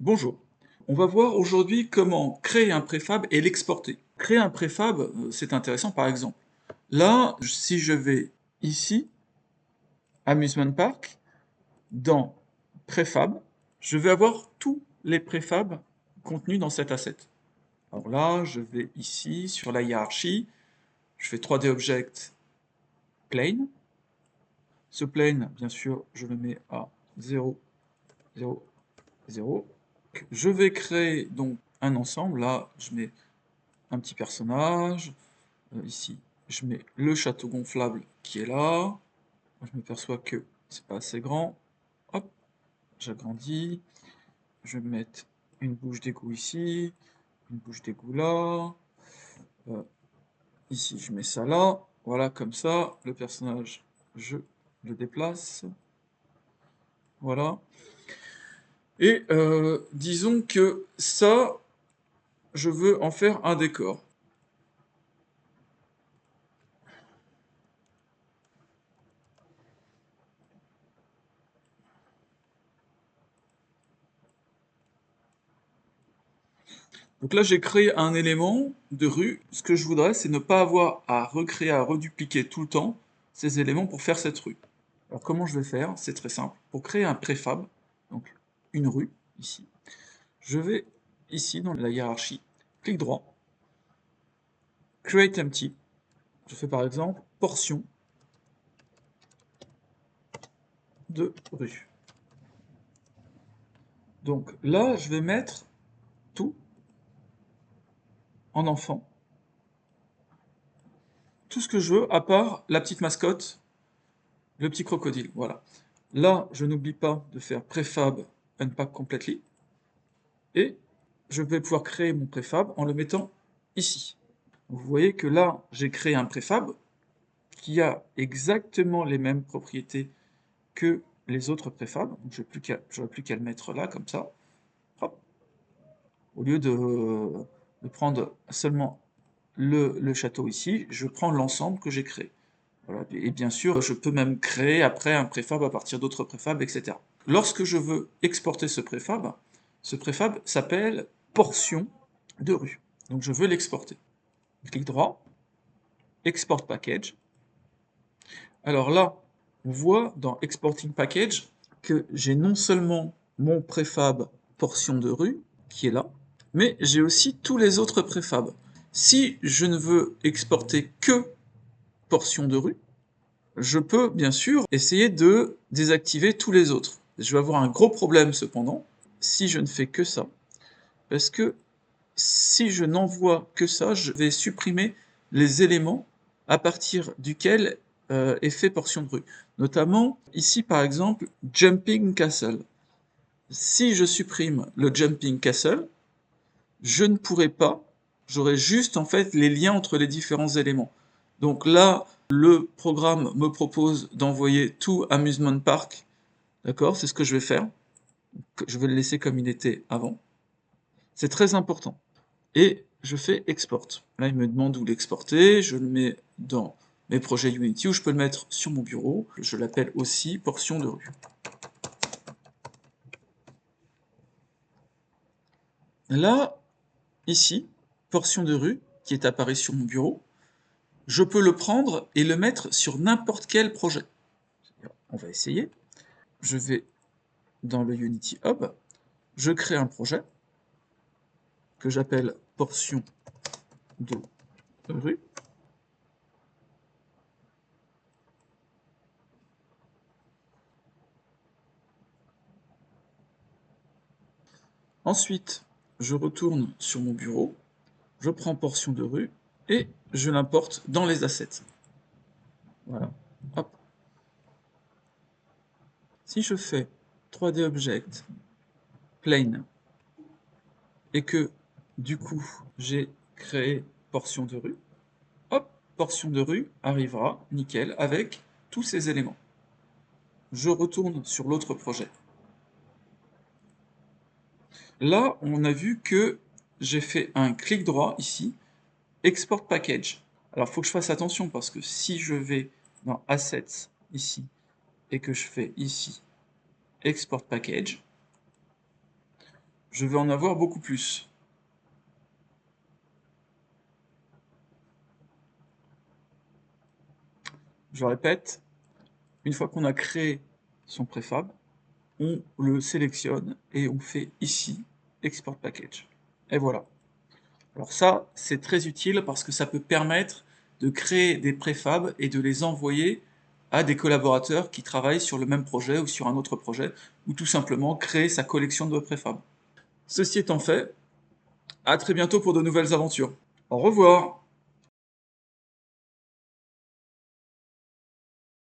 Bonjour. On va voir aujourd'hui comment créer un préfab et l'exporter. Créer un préfab, c'est intéressant par exemple. Là, si je vais ici, Amusement Park, dans préfab, je vais avoir tous les préfabs contenus dans cet asset. Alors là, je vais ici, sur la hiérarchie, je fais 3D Object Plane. Ce plane, bien sûr, je le mets à 0, 0, 0. Je vais créer donc un ensemble. Là, je mets un petit personnage. Ici, je mets le château gonflable qui est là. Je m'aperçois que c'est pas assez grand. Hop, j'agrandis. Je vais mettre une bouche d'égout ici, une bouche d'égout là. Euh, Ici, je mets ça là. Voilà, comme ça, le personnage, je le déplace. Voilà. Et disons que ça, je veux en faire un décor. Donc là, j'ai créé un élément de rue. Ce que je voudrais, c'est ne pas avoir à recréer, à redupliquer tout le temps ces éléments pour faire cette rue. Alors comment je vais faire? C'est très simple. Pour créer un préfab, donc une rue, ici, je vais ici dans la hiérarchie, clic droit, Create Empty. Je fais par exemple portion de rue. Donc là, je vais mettre tout en enfant. Tout ce que je veux, à part la petite mascotte, le petit crocodile. Voilà. Là, je n'oublie pas de faire préfab unpack completely. Et je vais pouvoir créer mon préfab en le mettant ici. Vous voyez que là, j'ai créé un préfab qui a exactement les mêmes propriétés que les autres préfabs. Donc j'aurais plus qu'à le mettre là, comme ça. Hop. Au lieu de prendre seulement le château ici, je prends l'ensemble que j'ai créé. Voilà. Et bien sûr, je peux même créer après un préfab à partir d'autres préfabs, etc. Lorsque je veux exporter ce préfab s'appelle portion de rue. Donc je veux l'exporter. Clic droit, Export Package. Alors là, on voit dans Exporting Package que j'ai non seulement mon préfab portion de rue, qui est là, mais j'ai aussi tous les autres préfabs. Si je ne veux exporter que portion de rue, je peux bien sûr essayer de désactiver tous les autres. Je vais avoir un gros problème cependant, si je ne fais que ça, parce que si je n'envoie que ça, je vais supprimer les éléments à partir duquel est fait portion de rue. Notamment, ici par exemple, Jumping Castle. Si je supprime le Jumping Castle, je ne pourrai pas, j'aurai juste en fait les liens entre les différents éléments. Donc là, le programme me propose d'envoyer tout Amusement Park, d'accord? C'est ce que je vais faire. Je vais le laisser comme il était avant. C'est très important. Et je fais export. Là, il me demande où l'exporter, je le mets dans mes projets Unity, ou je peux le mettre sur mon bureau. Je l'appelle aussi portion de rue. Là, ici, portion de rue, qui est apparu sur mon bureau, je peux le prendre et le mettre sur n'importe quel projet. On va essayer. Je vais dans le Unity Hub, je crée un projet que j'appelle portion de rue. Ensuite, je retourne sur mon bureau, je prends portion de rue et je l'importe dans les assets. Voilà. Hop. Si je fais 3D Object, Plane, et que du coup j'ai créé portion de rue, hop, portion de rue arrivera, nickel, avec tous ces éléments. Je retourne sur l'autre projet. Là, on a vu que j'ai fait un clic droit ici, Export Package. Alors, il faut que je fasse attention parce que si je vais dans Assets ici et que je fais ici Export Package, je vais en avoir beaucoup plus. Je répète, une fois qu'on a créé son préfab, on le sélectionne et on fait ici Export Package. Et voilà. Alors ça, c'est très utile parce que ça peut permettre de créer des préfabs et de les envoyer à des collaborateurs qui travaillent sur le même projet ou sur un autre projet, ou tout simplement créer sa collection de préfabs. Ceci étant fait, à très bientôt pour de nouvelles aventures. Au revoir!